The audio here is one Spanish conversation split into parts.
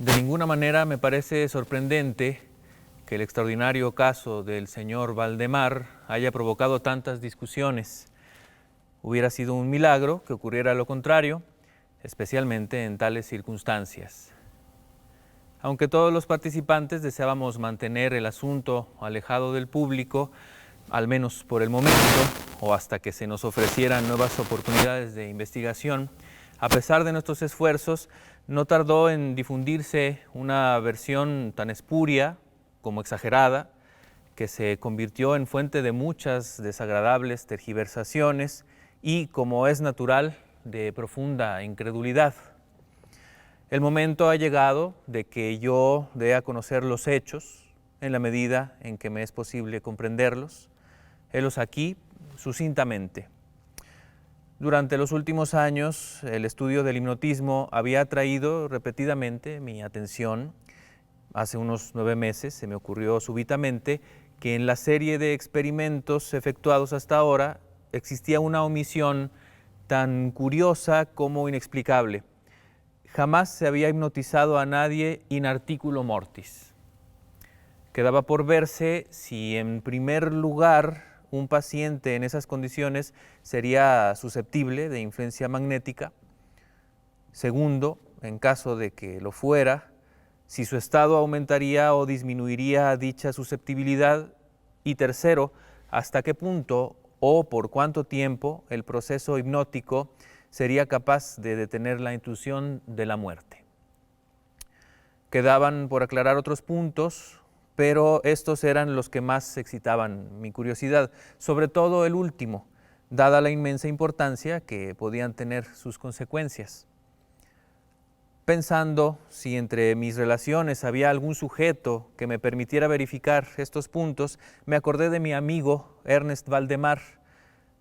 De ninguna manera me parece sorprendente que el extraordinario caso del señor Valdemar haya provocado tantas discusiones. Hubiera sido un milagro que ocurriera lo contrario, especialmente en tales circunstancias. Aunque todos los participantes deseábamos mantener el asunto alejado del público, al menos por el momento, o hasta que se nos ofrecieran nuevas oportunidades de investigación, a pesar de nuestros esfuerzos, no tardó en difundirse una versión tan espuria como exagerada, que se convirtió en fuente de muchas desagradables tergiversaciones y, como es natural, de profunda incredulidad. El momento ha llegado de que yo dé a conocer los hechos en la medida en que me es posible comprenderlos. Helos aquí sucintamente. Durante los últimos años, el estudio del hipnotismo había atraído repetidamente mi atención. Hace unos 9 meses se me ocurrió súbitamente que en la serie de experimentos efectuados hasta ahora existía una omisión tan curiosa como inexplicable. Jamás se había hipnotizado a nadie in articulo mortis. Quedaba por verse si, en primer lugar, un paciente en esas condiciones sería susceptible de influencia magnética. Segundo, en caso de que lo fuera, si su estado aumentaría o disminuiría dicha susceptibilidad. Y tercero, hasta qué punto o por cuánto tiempo el proceso hipnótico sería capaz de detener la intrusión de la muerte. Quedaban por aclarar otros puntos, pero estos eran los que más excitaban mi curiosidad, sobre todo el último, dada la inmensa importancia que podían tener sus consecuencias. Pensando si entre mis relaciones había algún sujeto que me permitiera verificar estos puntos, me acordé de mi amigo Ernest Valdemar,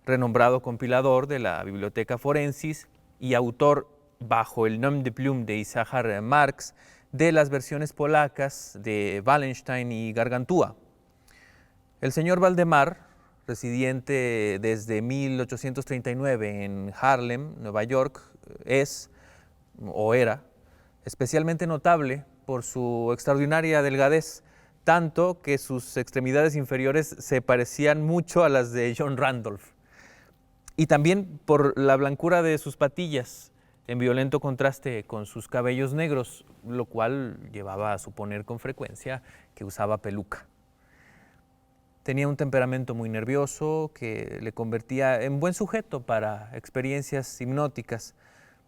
renombrado compilador de la Biblioteca Forensis y autor, bajo el nom de plume de Isaac Marx, de las versiones polacas de Wallenstein y Gargantúa. El señor Valdemar, residente desde 1839 en Harlem, Nueva York, es, o era, especialmente notable por su extraordinaria delgadez, tanto que sus extremidades inferiores se parecían mucho a las de John Randolph, y también por la blancura de sus patillas, en violento contraste con sus cabellos negros, lo cual llevaba a suponer con frecuencia que usaba peluca. Tenía un temperamento muy nervioso que le convertía en buen sujeto para experiencias hipnóticas.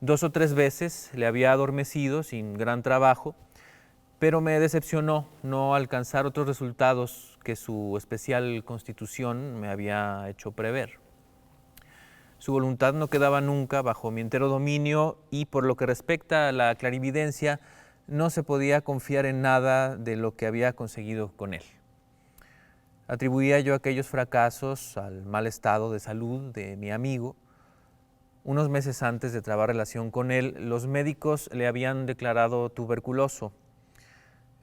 2 o 3 veces le había adormecido sin gran trabajo, pero me decepcionó no alcanzar otros resultados que su especial constitución me había hecho prever. Su voluntad no quedaba nunca bajo mi entero dominio y, por lo que respecta a la clarividencia, no se podía confiar en nada de lo que había conseguido con él. Atribuía yo aquellos fracasos al mal estado de salud de mi amigo. Unos meses antes de trabar relación con él, los médicos le habían declarado tuberculoso.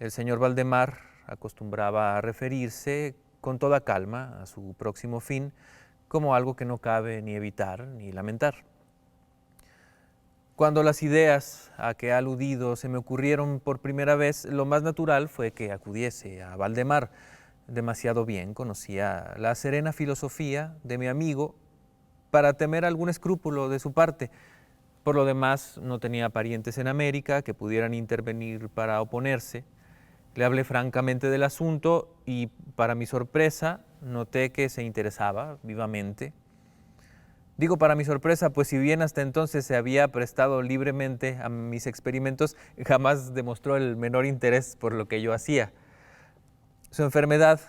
El señor Valdemar acostumbraba a referirse con toda calma a su próximo fin, como algo que no cabe ni evitar ni lamentar. Cuando las ideas a que he aludido se me ocurrieron por primera vez, lo más natural fue que acudiese a Valdemar. Demasiado bien conocía la serena filosofía de mi amigo para temer algún escrúpulo de su parte. Por lo demás, no tenía parientes en América que pudieran intervenir para oponerse. Le hablé francamente del asunto y, para mi sorpresa, noté que se interesaba vivamente. Digo para mi sorpresa, pues si bien hasta entonces se había prestado libremente a mis experimentos, jamás demostró el menor interés por lo que yo hacía. Su enfermedad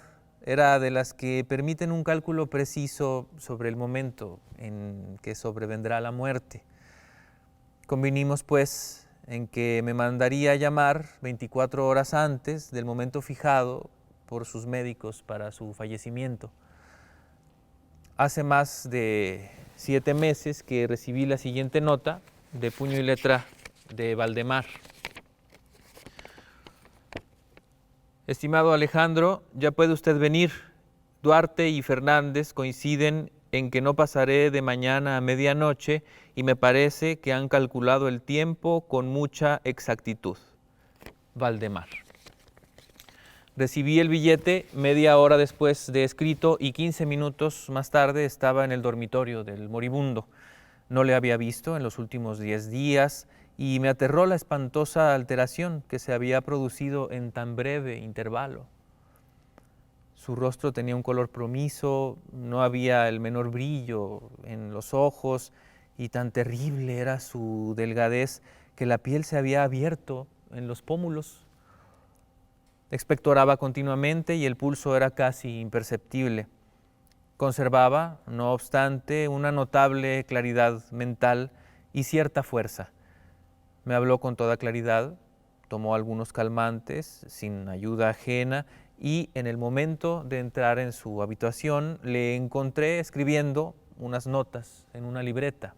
era de las que permiten un cálculo preciso sobre el momento en que sobrevendrá la muerte. Convinimos, pues, en que me mandaría llamar 24 horas antes del momento fijado por sus médicos para su fallecimiento. Hace más de 7 meses que recibí la siguiente nota de puño y letra de Valdemar. Estimado Alejandro, ya puede usted venir. Duarte y Fernández coinciden en que no pasaré de mañana a medianoche y me parece que han calculado el tiempo con mucha exactitud. Valdemar. Recibí el billete media hora después de escrito y 15 minutos más tarde estaba en el dormitorio del moribundo. No le había visto en los últimos 10 días y me aterró la espantosa alteración que se había producido en tan breve intervalo. Su rostro tenía un color plomizo, no había el menor brillo en los ojos y tan terrible era su delgadez que la piel se había abierto en los pómulos. Expectoraba continuamente y el pulso era casi imperceptible. Conservaba, no obstante, una notable claridad mental y cierta fuerza. Me habló con toda claridad, tomó algunos calmantes sin ayuda ajena y en el momento de entrar en su habitación le encontré escribiendo unas notas en una libreta.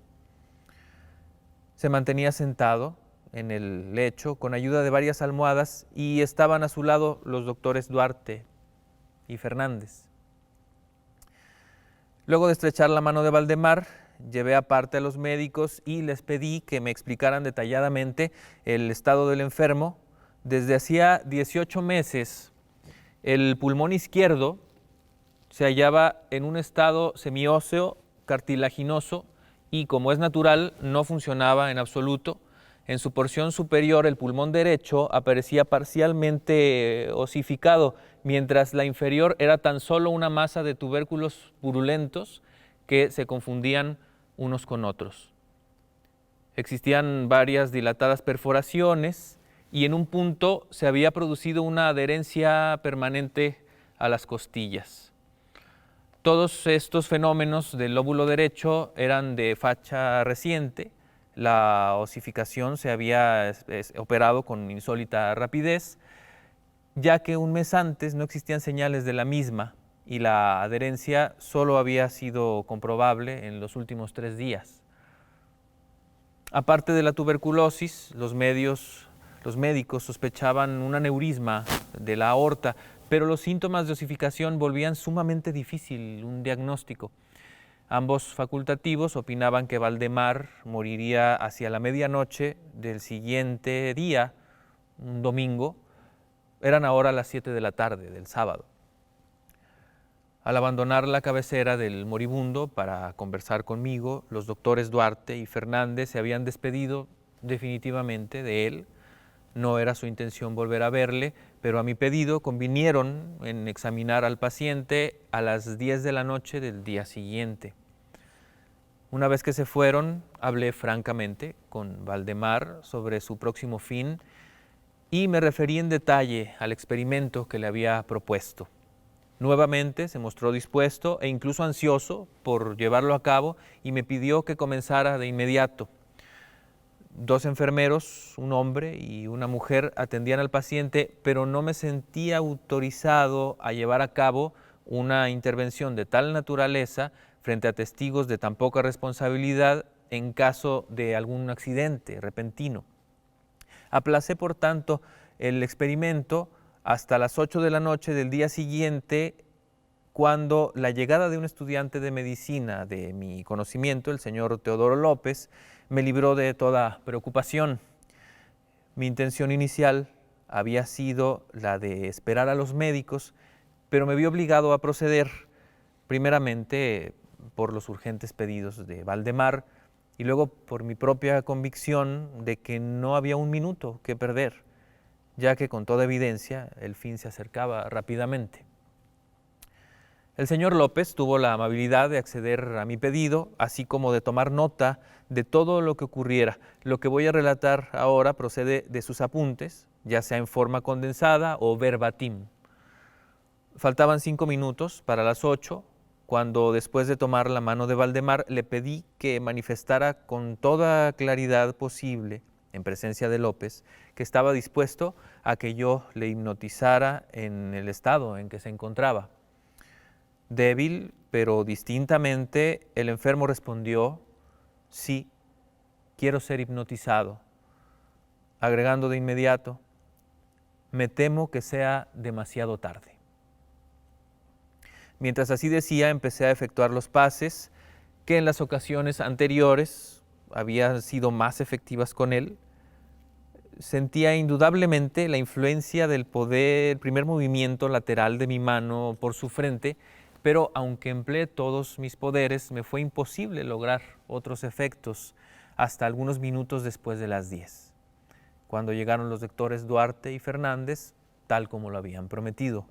Se mantenía sentado en el lecho con ayuda de varias almohadas y estaban a su lado los doctores Duarte y Fernández. Luego de estrechar la mano de Valdemar, llevé aparte a los médicos y les pedí que me explicaran detalladamente el estado del enfermo. Desde hacía 18 meses, el pulmón izquierdo se hallaba en un estado semióseo, cartilaginoso, y como es natural, no funcionaba en absoluto. En su porción superior, el pulmón derecho aparecía parcialmente osificado, mientras la inferior era tan solo una masa de tubérculos purulentos que se confundían unos con otros. Existían varias dilatadas perforaciones y en un punto se había producido una adherencia permanente a las costillas. Todos estos fenómenos del lóbulo derecho eran de facha reciente. La osificación se había operado con insólita rapidez, ya que un mes antes no existían señales de la misma y la adherencia solo había sido comprobable en los últimos 3 días. Aparte de la tuberculosis, los médicos sospechaban un aneurisma de la aorta, pero los síntomas de osificación volvían sumamente difícil un diagnóstico. Ambos facultativos opinaban que Valdemar moriría hacia la medianoche del siguiente día, un domingo. Eran ahora las 7 de la tarde del sábado. Al abandonar la cabecera del moribundo para conversar conmigo, los doctores Duarte y Fernández se habían despedido definitivamente de él. No era su intención volver a verle, pero a mi pedido convinieron en examinar al paciente a las 10 de la noche del día siguiente. Una vez que se fueron, hablé francamente con Valdemar sobre su próximo fin y me referí en detalle al experimento que le había propuesto. Nuevamente se mostró dispuesto e incluso ansioso por llevarlo a cabo y me pidió que comenzara de inmediato. 2 enfermeros, un hombre y una mujer, atendían al paciente, pero no me sentía autorizado a llevar a cabo una intervención de tal naturaleza frente a testigos de tan poca responsabilidad en caso de algún accidente repentino. Aplacé, por tanto, el experimento hasta las 8 de la noche del día siguiente, cuando la llegada de un estudiante de medicina de mi conocimiento, el señor Teodoro López, me libró de toda preocupación. Mi intención inicial había sido la de esperar a los médicos, pero me vi obligado a proceder, primeramente por los urgentes pedidos de Valdemar y luego por mi propia convicción de que no había un minuto que perder, ya que con toda evidencia el fin se acercaba rápidamente. El señor López tuvo la amabilidad de acceder a mi pedido, así como de tomar nota de todo lo que ocurriera. Lo que voy a relatar ahora procede de sus apuntes, ya sea en forma condensada o verbatim. Faltaban 5 minutos para las 8, cuando después de tomar la mano de Valdemar le pedí que manifestara con toda claridad posible, en presencia de López, que estaba dispuesto a que yo le hipnotizara en el estado en que se encontraba. Débil, pero distintamente, el enfermo respondió: sí, quiero ser hipnotizado, agregando de inmediato: me temo que sea demasiado tarde. Mientras así decía, empecé a efectuar los pases que en las ocasiones anteriores habían sido más efectivas con él. Sentía indudablemente la influencia del poder, el primer movimiento lateral de mi mano por su frente, pero aunque empleé todos mis poderes, me fue imposible lograr otros efectos hasta algunos minutos después de las 10, cuando llegaron los doctores Duarte y Fernández, tal como lo habían prometido.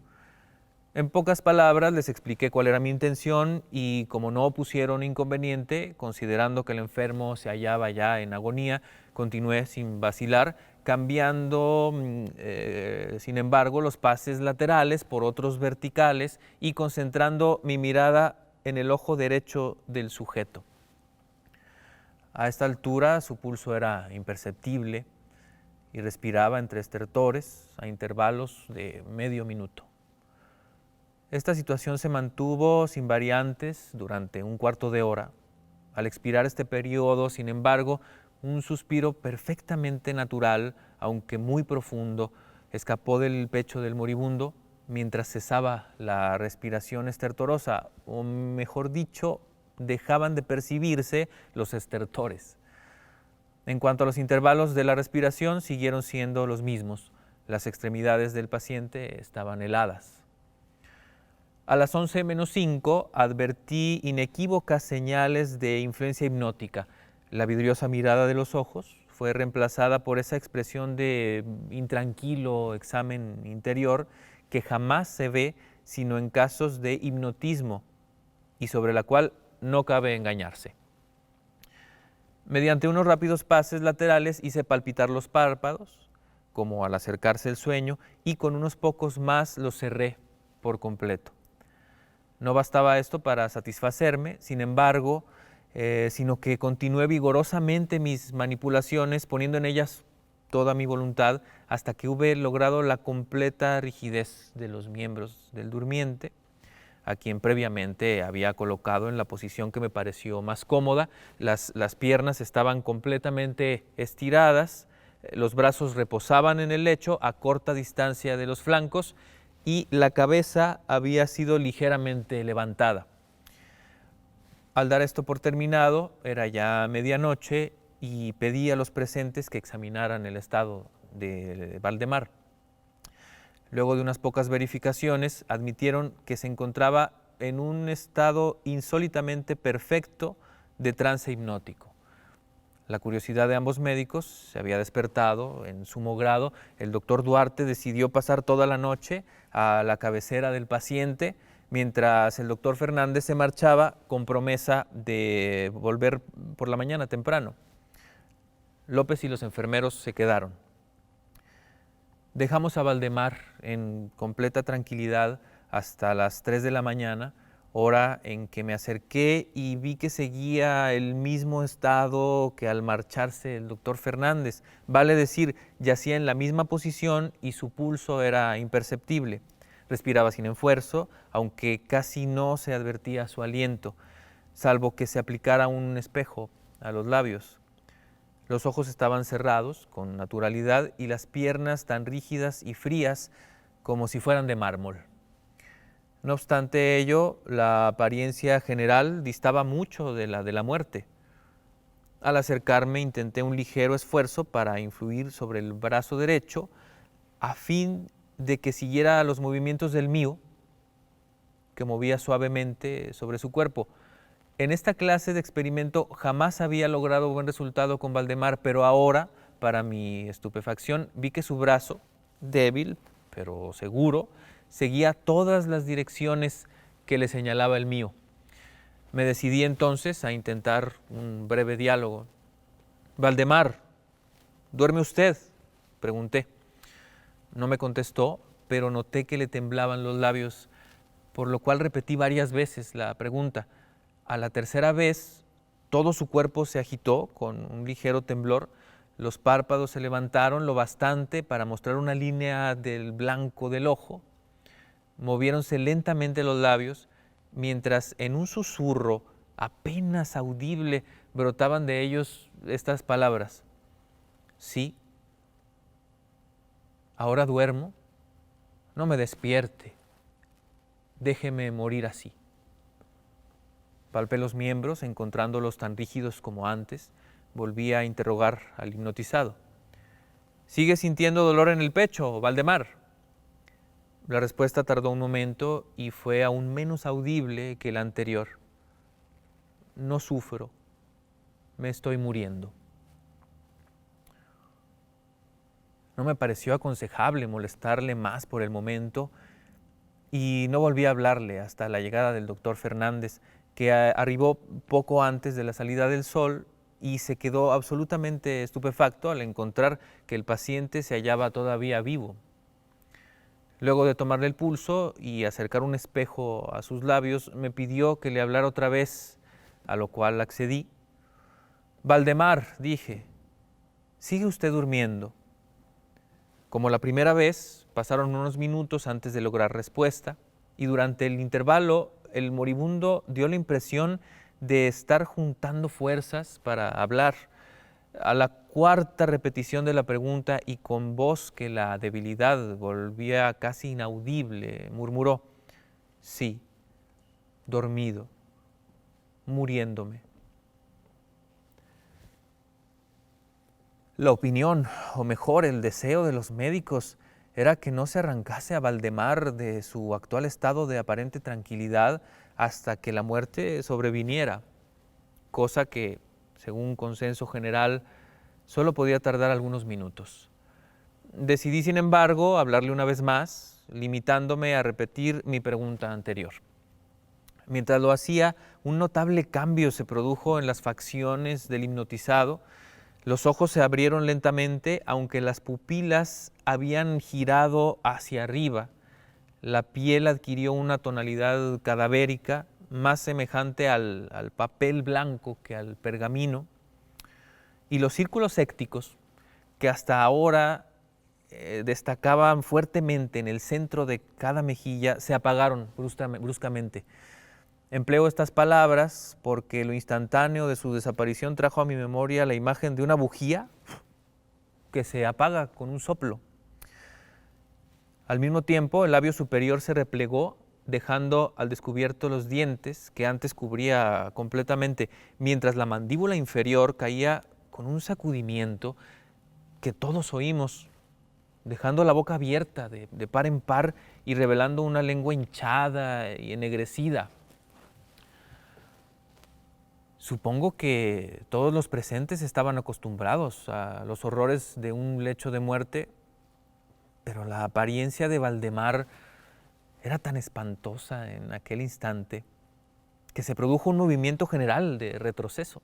En pocas palabras les expliqué cuál era mi intención y como no opusieron inconveniente, considerando que el enfermo se hallaba ya en agonía, continué sin vacilar, cambiando, sin embargo, los pases laterales por otros verticales y concentrando mi mirada en el ojo derecho del sujeto. A esta altura su pulso era imperceptible y respiraba entre estertores a intervalos de medio minuto. Esta situación se mantuvo sin variantes durante un cuarto de hora. Al expirar este periodo, sin embargo, un suspiro perfectamente natural, aunque muy profundo, escapó del pecho del moribundo mientras cesaba la respiración estertorosa, o mejor dicho, dejaban de percibirse los estertores. En cuanto a los intervalos de la respiración, siguieron siendo los mismos. Las extremidades del paciente estaban heladas. A las 11 menos 5 advertí inequívocas señales de influencia hipnótica. La vidriosa mirada de los ojos fue reemplazada por esa expresión de intranquilo examen interior que jamás se ve sino en casos de hipnotismo y sobre la cual no cabe engañarse. Mediante unos rápidos pases laterales hice palpitar los párpados, como al acercarse el sueño, y con unos pocos más los cerré por completo. No bastaba esto para satisfacerme, sin embargo, sino que continué vigorosamente mis manipulaciones, poniendo en ellas toda mi voluntad, hasta que hube logrado la completa rigidez de los miembros del durmiente, a quien previamente había colocado en la posición que me pareció más cómoda. Las piernas estaban completamente estiradas, los brazos reposaban en el lecho a corta distancia de los flancos, y la cabeza había sido ligeramente levantada. Al dar esto por terminado, era ya medianoche y pedí a los presentes que examinaran el estado de Valdemar. Luego de unas pocas verificaciones, admitieron que se encontraba en un estado insólitamente perfecto de trance hipnótico. La curiosidad de ambos médicos se había despertado en sumo grado. El doctor Duarte decidió pasar toda la noche a la cabecera del paciente, mientras el doctor Fernández se marchaba con promesa de volver por la mañana temprano. López y los enfermeros se quedaron. Dejamos a Valdemar en completa tranquilidad hasta las 3 de la mañana, hora en que me acerqué y vi que seguía el mismo estado que al marcharse el doctor Fernández. Vale decir, yacía en la misma posición y su pulso era imperceptible. Respiraba sin esfuerzo, aunque casi no se advertía su aliento, salvo que se aplicara un espejo a los labios. Los ojos estaban cerrados con naturalidad y las piernas tan rígidas y frías como si fueran de mármol. No obstante ello, la apariencia general distaba mucho de la muerte. Al acercarme intenté un ligero esfuerzo para influir sobre el brazo derecho a fin de que siguiera los movimientos del mío, que movía suavemente sobre su cuerpo. En esta clase de experimento jamás había logrado buen resultado con Valdemar, pero ahora, para mi estupefacción, vi que su brazo, débil pero seguro, seguía todas las direcciones que le señalaba el mío. Me decidí entonces a intentar un breve diálogo. «Valdemar, ¿duerme usted?», pregunté. No me contestó, pero noté que le temblaban los labios, por lo cual repetí varias veces la pregunta. A la tercera vez, todo su cuerpo se agitó con un ligero temblor, los párpados se levantaron lo bastante para mostrar una línea del blanco del ojo, moviéronse lentamente los labios, mientras en un susurro apenas audible brotaban de ellos estas palabras: «Sí, ahora duermo, no me despierte, déjeme morir así». Palpé los miembros, encontrándolos tan rígidos como antes. Volví a interrogar al hipnotizado. ¿Sigue sintiendo dolor en el pecho, Valdemar? La respuesta tardó un momento y fue aún menos audible que la anterior. No sufro, me estoy muriendo. No me pareció aconsejable molestarle más por el momento y no volví a hablarle hasta la llegada del doctor Fernández, que arribó poco antes de la salida del sol y se quedó absolutamente estupefacto al encontrar que el paciente se hallaba todavía vivo. Luego de tomarle el pulso y acercar un espejo a sus labios, me pidió que le hablara otra vez, a lo cual accedí. Valdemar, dije, ¿sigue usted durmiendo? Como la primera vez, pasaron unos minutos antes de lograr respuesta y durante el intervalo el moribundo dio la impresión de estar juntando fuerzas para hablar. A la cuarta repetición de la pregunta y con voz que la debilidad volvía casi inaudible, murmuró, sí, dormido, muriéndome. La opinión, o mejor, el deseo de los médicos era que no se arrancase a Valdemar de su actual estado de aparente tranquilidad hasta que la muerte sobreviniera, cosa que, según consenso general, solo podía tardar algunos minutos. Decidí, sin embargo, hablarle una vez más, limitándome a repetir mi pregunta anterior. Mientras lo hacía, un notable cambio se produjo en las facciones del hipnotizado. Los ojos se abrieron lentamente, aunque las pupilas habían girado hacia arriba. La piel adquirió una tonalidad cadavérica, más semejante al papel blanco que al pergamino. Y los círculos sépticos, que hasta ahora destacaban fuertemente en el centro de cada mejilla, se apagaron bruscamente. Empleo estas palabras porque lo instantáneo de su desaparición trajo a mi memoria la imagen de una bujía que se apaga con un soplo. Al mismo tiempo, el labio superior se replegó, dejando al descubierto los dientes que antes cubría completamente, mientras la mandíbula inferior caía con un sacudimiento que todos oímos, dejando la boca abierta de par en par y revelando una lengua hinchada y ennegrecida. Supongo que todos los presentes estaban acostumbrados a los horrores de un lecho de muerte, pero la apariencia de Valdemar era tan espantosa en aquel instante que se produjo un movimiento general de retroceso.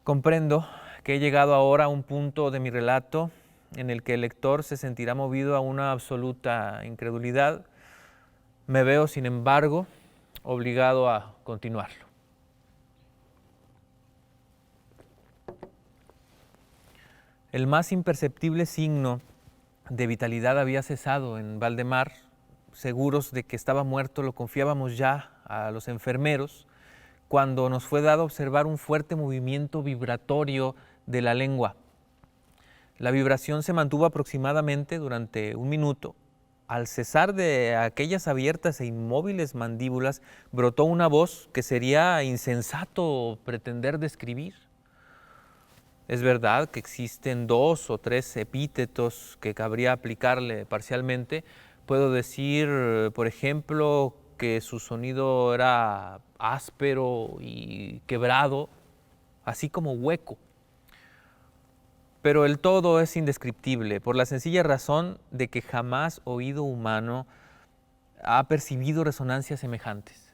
Comprendo que he llegado ahora a un punto de mi relato en el que el lector se sentirá movido a una absoluta incredulidad. Me veo, sin embargo, obligado a continuarlo. El más imperceptible signo de vitalidad había cesado en Valdemar. Seguros de que estaba muerto, lo confiábamos ya a los enfermeros, cuando nos fue dado observar un fuerte movimiento vibratorio de la lengua. La vibración se mantuvo aproximadamente durante un minuto. Al cesar de aquellas abiertas e inmóviles mandíbulas, brotó una voz que sería insensato pretender describir. Es verdad que existen 2 o 3 epítetos que cabría aplicarle parcialmente. Puedo decir, por ejemplo, que su sonido era áspero y quebrado, así como hueco. Pero el todo es indescriptible, por la sencilla razón de que jamás oído humano ha percibido resonancias semejantes.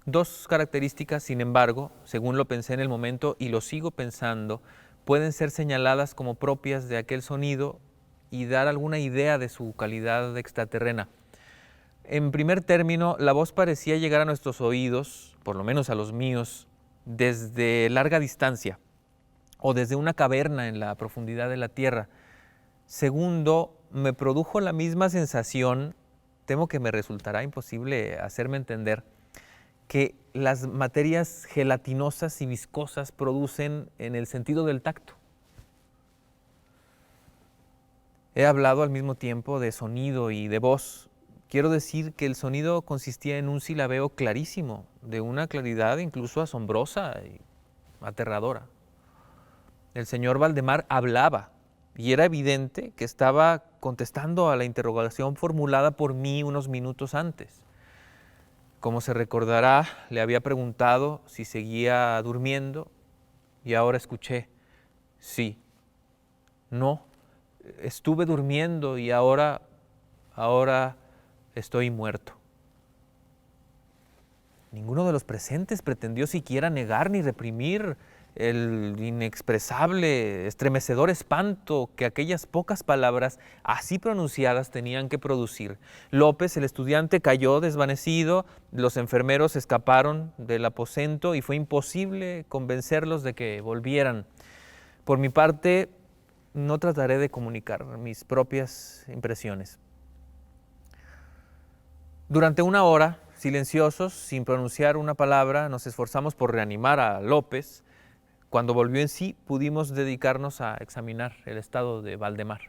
2 características, sin embargo, según lo pensé en el momento y lo sigo pensando, pueden ser señaladas como propias de aquel sonido y dar alguna idea de su calidad extraterrena. En primer término, la voz parecía llegar a nuestros oídos, por lo menos a los míos, desde larga distancia o desde una caverna en la profundidad de la tierra. Segundo, me produjo la misma sensación, temo que me resultará imposible hacerme entender, que las materias gelatinosas y viscosas producen en el sentido del tacto. He hablado al mismo tiempo de sonido y de voz. Quiero decir que el sonido consistía en un silabeo clarísimo, de una claridad incluso asombrosa y aterradora. El señor Valdemar hablaba y era evidente que estaba contestando a la interrogación formulada por mí unos minutos antes. Como se recordará, le había preguntado si seguía durmiendo y ahora escuché, sí, no, estuve durmiendo y ahora estoy muerto. Ninguno de los presentes pretendió siquiera negar ni reprimir el inexpresable, estremecedor espanto que aquellas pocas palabras así pronunciadas tenían que producir. López, el estudiante, cayó desvanecido, los enfermeros escaparon del aposento y fue imposible convencerlos de que volvieran. Por mi parte, no trataré de comunicar mis propias impresiones. Durante una hora, silenciosos, sin pronunciar una palabra, nos esforzamos por reanimar a López. Cuando volvió en sí, pudimos dedicarnos a examinar el estado de Valdemar.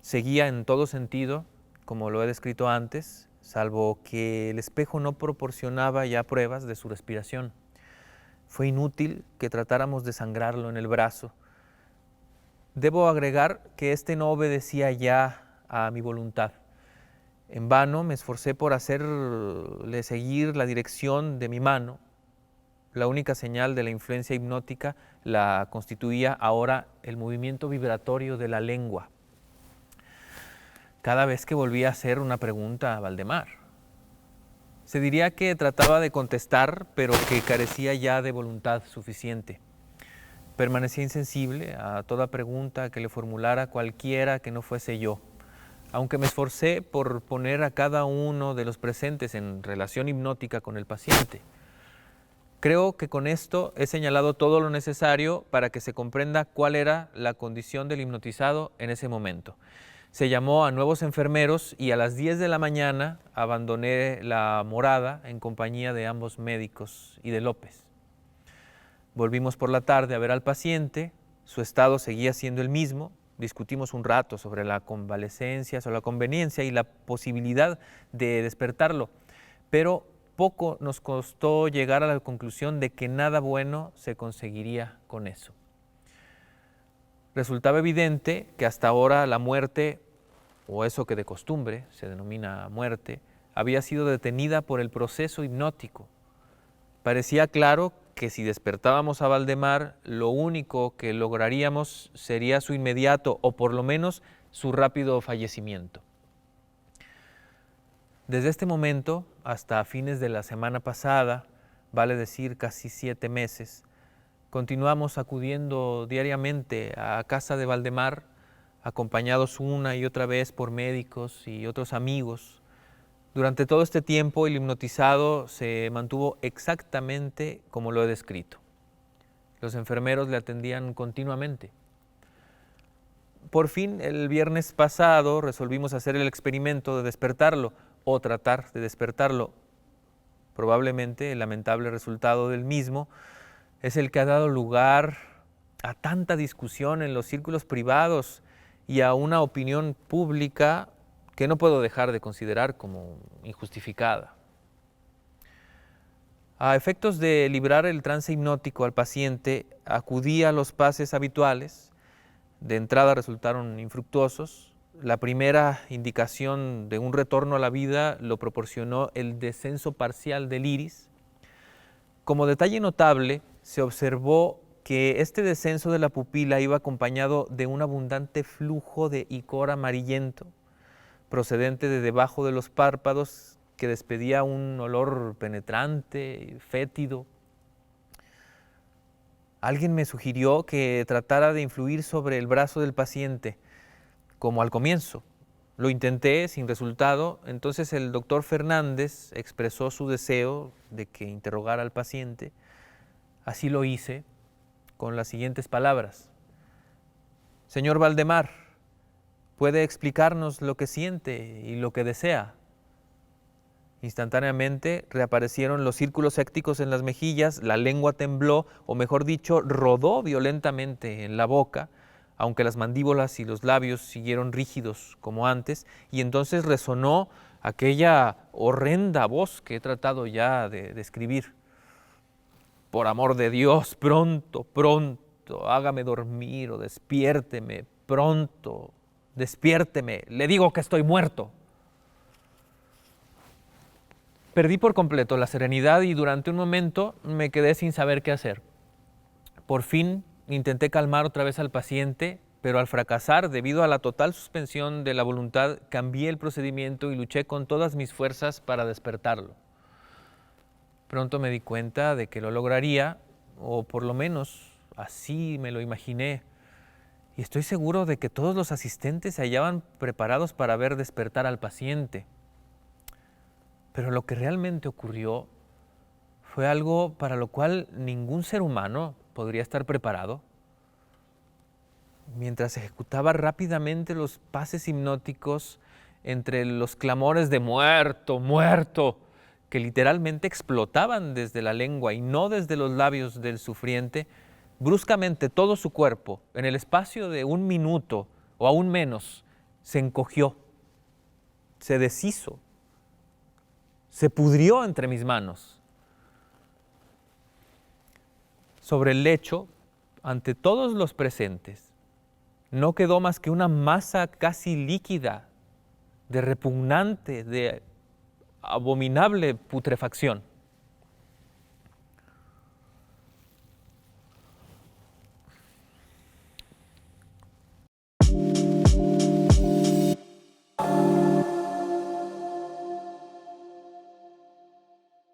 Seguía en todo sentido, como lo he descrito antes, salvo que el espejo no proporcionaba ya pruebas de su respiración. Fue inútil que tratáramos de sangrarlo en el brazo. Debo agregar que éste no obedecía ya a mi voluntad. En vano me esforcé por hacerle seguir la dirección de mi mano. La única señal de la influencia hipnótica la constituía ahora el movimiento vibratorio de la lengua. Cada vez que volvía a hacer una pregunta a Valdemar, se diría que trataba de contestar, pero que carecía ya de voluntad suficiente. Permanecía insensible a toda pregunta que le formulara cualquiera que no fuese yo. Aunque me esforcé por poner a cada uno de los presentes en relación hipnótica con el paciente. Creo que con esto he señalado todo lo necesario para que se comprenda cuál era la condición del hipnotizado en ese momento. Se llamó a nuevos enfermeros y a las 10 de la mañana abandoné la morada en compañía de ambos médicos y de López. Volvimos por la tarde a ver al paciente, su estado seguía siendo el mismo. Discutimos un rato sobre la convalecencia, sobre la conveniencia y la posibilidad de despertarlo, pero poco nos costó llegar a la conclusión de que nada bueno se conseguiría con eso. Resultaba evidente que hasta ahora la muerte, o eso que de costumbre se denomina muerte, había sido detenida por el proceso hipnótico. Parecía claro que si despertábamos a Valdemar, lo único que lograríamos sería su inmediato o por lo menos su rápido fallecimiento. Desde este momento hasta fines de la semana pasada, vale decir casi 7 meses, continuamos acudiendo diariamente a casa de Valdemar, acompañados una y otra vez por médicos y otros amigos. Durante todo este tiempo el hipnotizado se mantuvo exactamente como lo he descrito. Los enfermeros le atendían continuamente. Por fin, el viernes pasado resolvimos hacer el experimento de despertarlo o tratar de despertarlo. Probablemente el lamentable resultado del mismo es el que ha dado lugar a tanta discusión en los círculos privados y a una opinión pública que no puedo dejar de considerar como injustificada. A efectos de librar el trance hipnótico al paciente, acudí a los pases habituales. De entrada resultaron infructuosos. La primera indicación de un retorno a la vida lo proporcionó el descenso parcial del iris. Como detalle notable, se observó que este descenso de la pupila iba acompañado de un abundante flujo de icor amarillento, procedente de debajo de los párpados, que despedía un olor penetrante, fétido. Alguien me sugirió que tratara de influir sobre el brazo del paciente, como al comienzo. Lo intenté sin resultado, entonces el doctor Fernández expresó su deseo de que interrogara al paciente. Así lo hice, con las siguientes palabras: Señor Valdemar, ¿puede explicarnos lo que siente y lo que desea? Instantáneamente reaparecieron los círculos sécticos en las mejillas, la lengua tembló, o mejor dicho, rodó violentamente en la boca, aunque las mandíbulas y los labios siguieron rígidos como antes, y entonces resonó aquella horrenda voz que he tratado ya de describir. Por amor de Dios, pronto, pronto, grito, hágame dormir o despiérteme pronto, despiérteme, le digo que estoy muerto. Perdí por completo la serenidad y durante un momento me quedé sin saber qué hacer. Por fin intenté calmar otra vez al paciente, pero al fracasar, debido a la total suspensión de la voluntad, cambié el procedimiento y luché con todas mis fuerzas para despertarlo. Pronto me di cuenta de que lo lograría, o por lo menos así me lo imaginé, y estoy seguro de que todos los asistentes se hallaban preparados para ver despertar al paciente. Pero lo que realmente ocurrió fue algo para lo cual ningún ser humano podría estar preparado. Mientras ejecutaba rápidamente los pases hipnóticos entre los clamores de muerto, muerto, que literalmente explotaban desde la lengua y no desde los labios del sufriente, bruscamente todo su cuerpo, en el espacio de un minuto o aún menos, se encogió, se deshizo, se pudrió entre mis manos. Sobre el lecho, ante todos los presentes, no quedó más que una masa casi líquida, de repugnante, de abominable putrefacción.